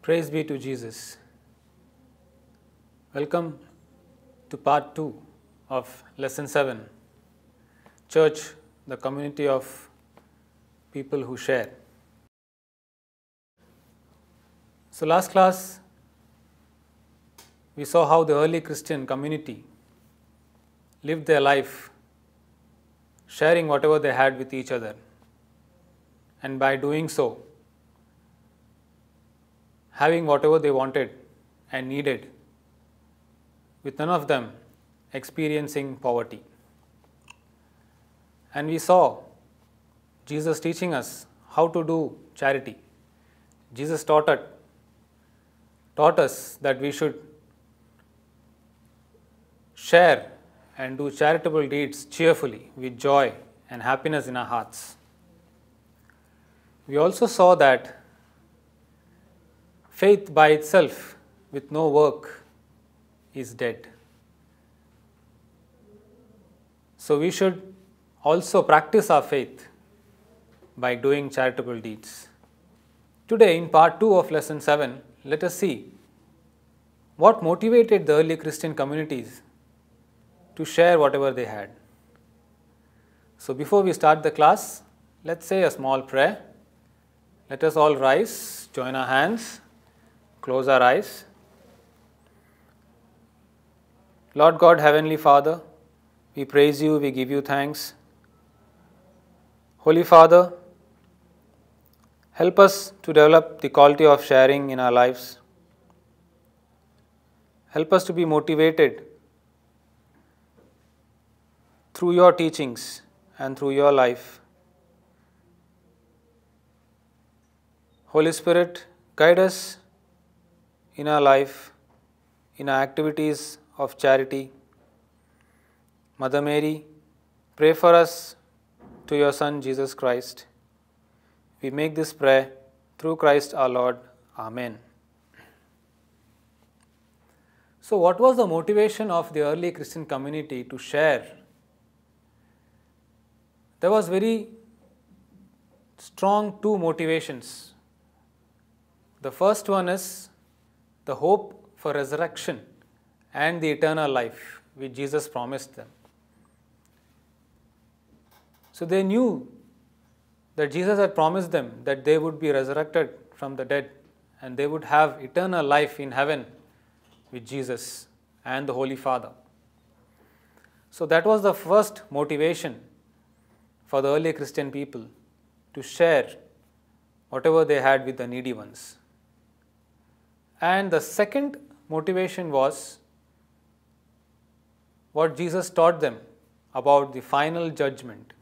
Praise be to Jesus. Welcome to part 2 of lesson 7. Church, the community of people who share. So last class we saw how the early Christian community lived their life sharing whatever they had with each other, and by doing so having whatever they wanted and needed, with none of them experiencing poverty. And we saw Jesus teaching us how to do charity. Jesus taught us that we should share and do charitable deeds cheerfully, with joy and happiness in our hearts. We also saw that faith by itself with no work is dead. So we should also practice our faith by doing charitable deeds. Today, in part 2 of lesson 7, let us see what motivated the early Christian communities to share whatever they had. So before we start the class, let's say a small prayer. Let us all rise, join our hands, close our eyes. Lord God, Heavenly Father, we praise you, we give you thanks. Holy Father, help us to develop the quality of sharing in our lives. Help us to be motivated through your teachings and through your life. Holy Spirit, guide us in our life, in our activities of charity. Mother Mary, pray for us to your Son Jesus Christ. We make this prayer through Christ our Lord. Amen. So what was the motivation of the early Christian community to share? There was very strong two motivations. The first one is the hope for resurrection and the eternal life which Jesus promised them. So they knew that Jesus had promised them that they would be resurrected from the dead and they would have eternal life in heaven with Jesus and the Holy Father. So that was the first motivation for the early Christian people to share whatever they had with the needy ones. And the second motivation was what Jesus taught them about the final judgment.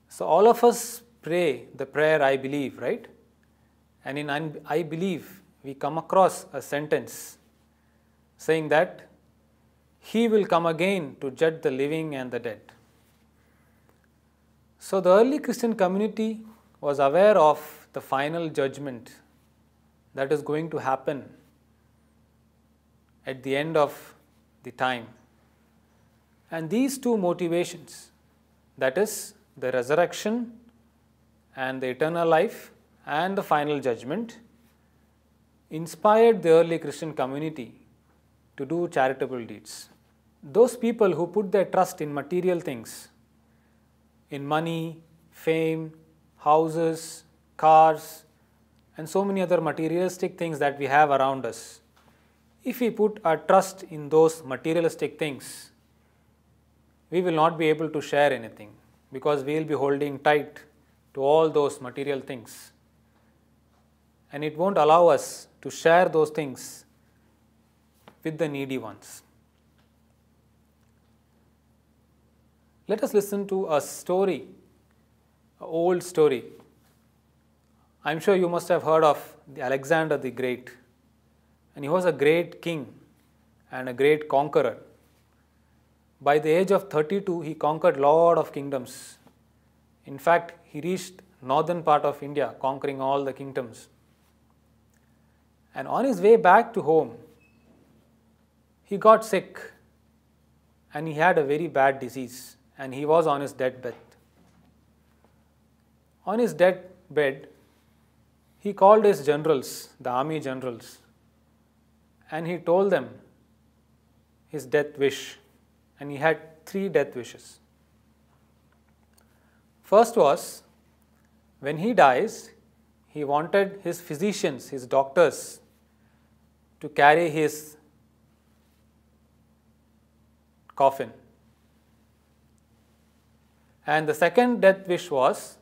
So all of us pray the prayer, I believe, right? And in I believe, we come across a sentence saying that He will come again to judge the living and the dead. So the early Christian community was aware of the final judgment that is going to happen at the end of the time. And these two motivations, that is the resurrection and the eternal life and the final judgment, inspired the early Christian community to do charitable deeds. Those people who put their trust in material things, in money, fame, houses, cars, and so many other materialistic things that we have around us, if we put our trust in those materialistic things, we will not be able to share anything because we will be holding tight to all those material things. And it won't allow us to share those things with the needy ones. Let us listen to a story, an old story. I'm sure you must have heard of Alexander the Great. And he was a great king and a great conqueror. By the age of 32, he conquered a lot of kingdoms. In fact, he reached northern part of India, conquering all the kingdoms. And on his way back to home, he got sick and he had a very bad disease and he was on his deathbed. On his deathbed, he called his generals, the army generals, and he told them his death wish, and he had 3 death wishes. First was, when he dies, he wanted his physicians, his doctors, to carry his coffin. And the second death wish was,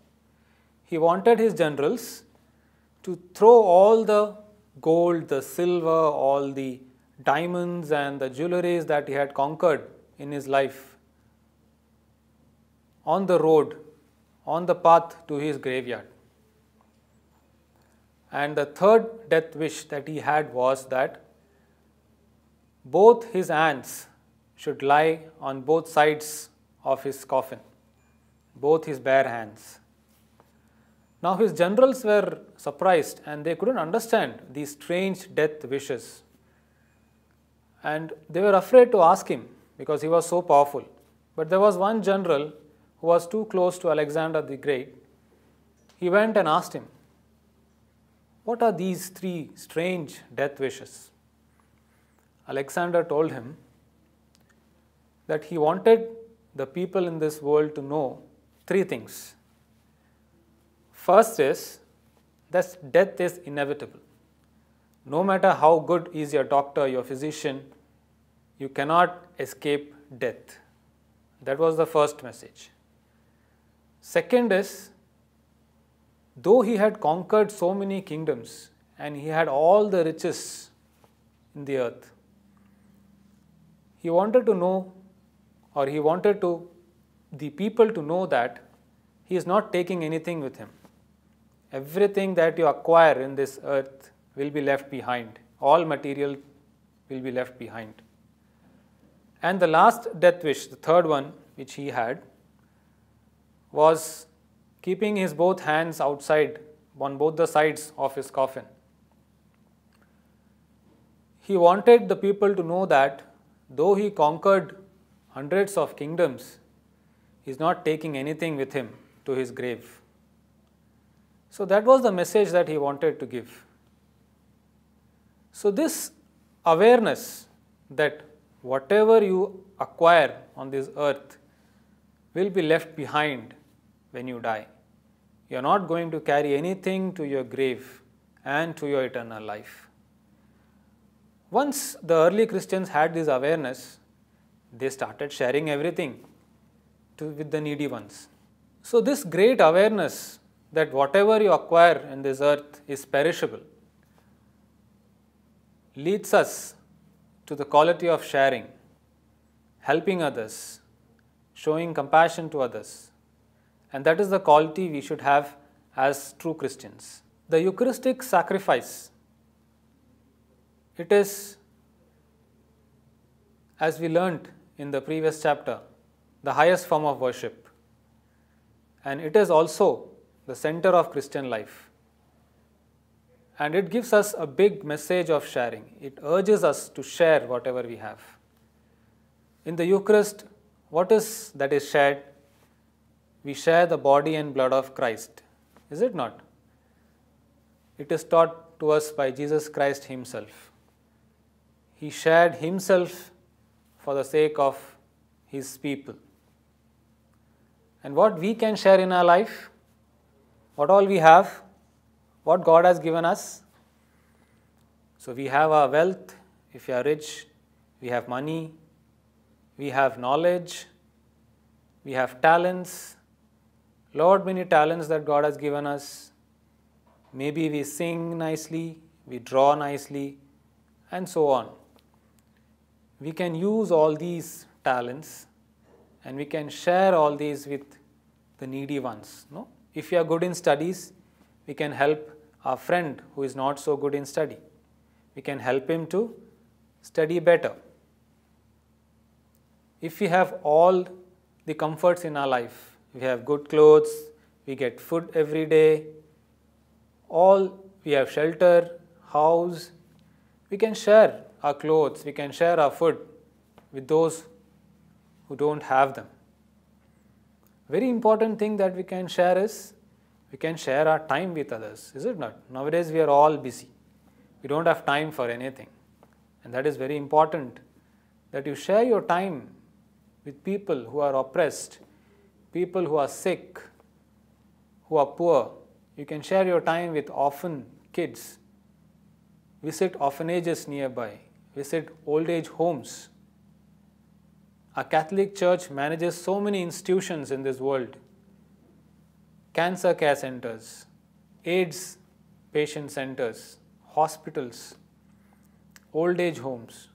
he wanted his generals to throw all the gold, the silver, all the diamonds and the jewelries that he had conquered in his life on the road, on the path to his graveyard. And the third death wish that he had was that both his hands should lie on both sides of his coffin, both his bare hands. Now his generals were surprised and they couldn't understand these strange death wishes. And they were afraid to ask him because he was so powerful. But there was one general who was too close to Alexander the Great. He went and asked him, "What are these 3 strange death wishes?" Alexander told him that he wanted the people in this world to know 3 things. First is that death is inevitable. No matter how good is your doctor, your physician, you cannot escape death. That was the first message. Second is, though he had conquered so many kingdoms and he had all the riches in the earth, he wanted to know, or he wanted the people to know that he is not taking anything with him. Everything that you acquire in this earth will be left behind. All material will be left behind. And the last death wish, the third one which he had, was keeping his both hands outside on both the sides of his coffin. He wanted the people to know that though he conquered hundreds of kingdoms, he is not taking anything with him to his grave. So that was the message that he wanted to give. So this awareness that whatever you acquire on this earth will be left behind when you die. You are not going to carry anything to your grave and to your eternal life. Once the early Christians had this awareness, they started sharing everything with the needy ones. So this great awareness that whatever you acquire in this earth is perishable leads us to the quality of sharing, helping others, showing compassion to others. And that is the quality we should have as true Christians. The Eucharistic sacrifice, it is, as we learnt in the previous chapter, the highest form of worship. And it is also the center of Christian life. And it gives us a big message of sharing. It urges us to share whatever we have. In the Eucharist, what is that is shared? We share the body and blood of Christ, is it not? It is taught to us by Jesus Christ Himself. He shared Himself for the sake of His people. And what we can share in our life, what all we have, what God has given us. So we have our wealth, if you are rich, we have money, we have knowledge, we have talents, Lord, many talents that God has given us. Maybe we sing nicely, we draw nicely, and so on. We can use all these talents and we can share all these with the needy ones. No? If you are good in studies, we can help our friend who is not so good in study. We can help him to study better. If we have all the comforts in our life, we have good clothes, we get food every day, we have shelter, house, we can share our clothes, we can share our food with those who don't have them. Very important thing that we can share is We can share our time with others, is it not? Nowadays we are all busy. We don't have time for anything. And that is very important, that you share your time with people who are oppressed, people who are sick, who are poor. You can share your time with orphan kids. Visit orphanages nearby. Visit old age homes. Our Catholic Church manages so many institutions in this world. Cancer care centers, AIDS patient centers, hospitals, old age homes,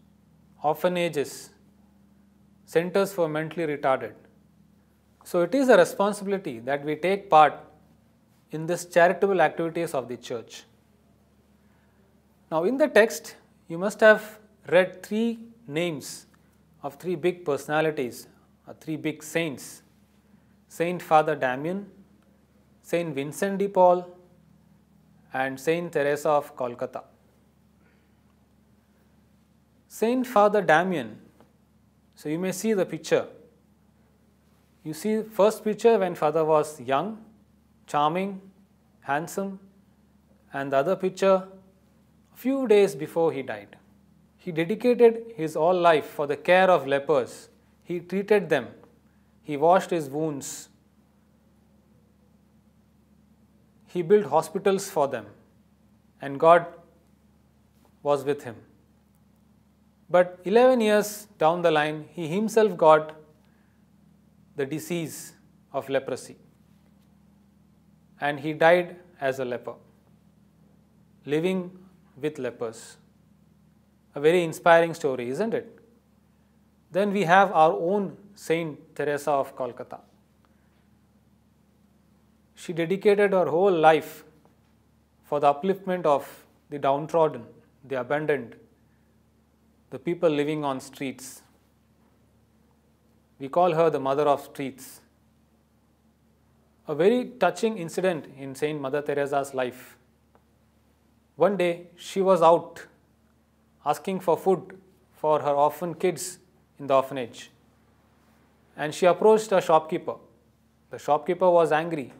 orphanages, centers for mentally retarded. So it is a responsibility that we take part in this charitable activities of the church. Now in the text, you must have read 3 names of 3 big personalities, or 3 big saints: Saint Father Damien, Saint Vincent de Paul, and Saint Teresa of Calcutta. Saint Father Damien, so you may see the picture. You see the first picture when Father was young, charming, handsome, and the other picture a few days before he died. He dedicated his whole life for the care of lepers. He treated them. He washed his wounds. He built hospitals for them, and God was with him. But 11 years down the line, he himself got the disease of leprosy, and he died as a leper, living with lepers. A very inspiring story, isn't it? Then we have our own Saint Teresa of Calcutta. She dedicated her whole life for the upliftment of the downtrodden, the abandoned, the people living on streets. We call her the mother of streets. A very touching incident in Saint Mother Teresa's life. One day she was out asking for food for her orphan kids in the orphanage, and she approached a shopkeeper. The shopkeeper was angry,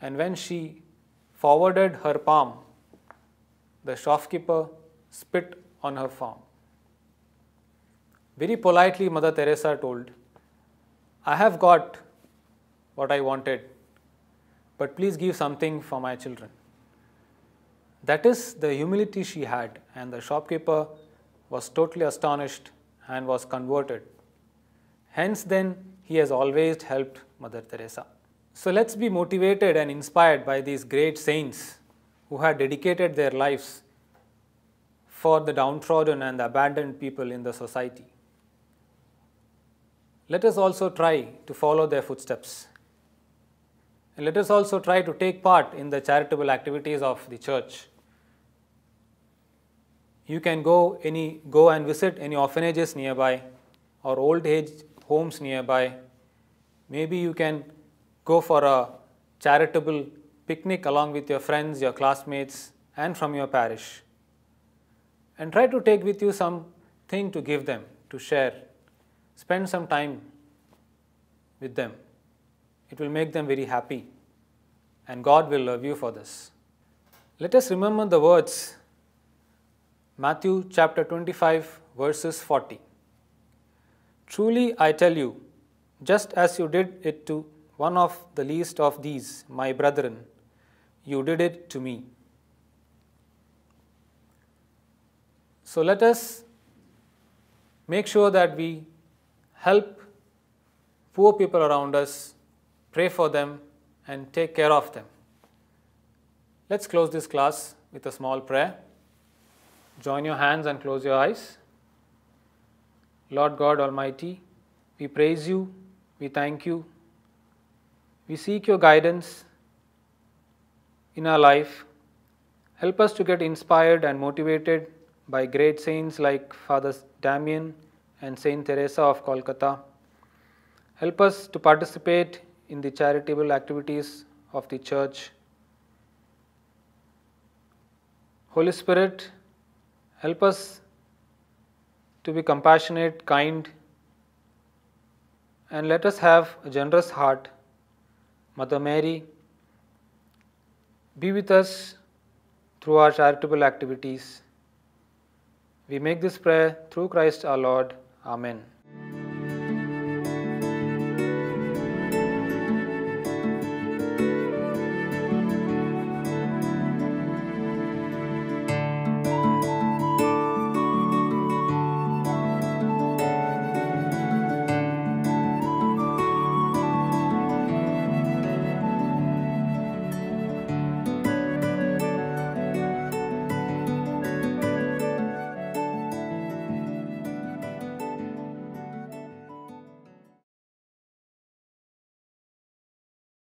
and when she forwarded her palm, the shopkeeper spit on her palm. Very politely, Mother Teresa told, "I have got what I wanted, but please give something for my children." That is the humility she had, and the shopkeeper was totally astonished and was converted. Hence then, he has always helped Mother Teresa. So let's be motivated and inspired by these great saints who had dedicated their lives for the downtrodden and the abandoned people in the society. Let us also try to follow their footsteps. And let us also try to take part in the charitable activities of the church. You can go and visit any orphanages nearby or old age homes nearby. Maybe you can go for a charitable picnic along with your friends, your classmates, and from your parish. And try to take with you something to give them, to share. Spend some time with them. It will make them very happy, and God will love you for this. Let us remember the words, Matthew chapter 25, verses 40. "Truly I tell you, just as you did it to one of the least of these, my brethren, you did it to me." So let us make sure that we help poor people around us, pray for them, and take care of them. Let's close this class with a small prayer. Join your hands and close your eyes. Lord God Almighty, we praise you, we thank you. We seek your guidance in our life. Help us to get inspired and motivated by great saints like Father Damien and Saint Teresa of Calcutta. Help us to participate in the charitable activities of the Church. Holy Spirit, help us to be compassionate, kind, and let us have a generous heart. Mother Mary, be with us through our charitable activities. We make this prayer through Christ our Lord. Amen.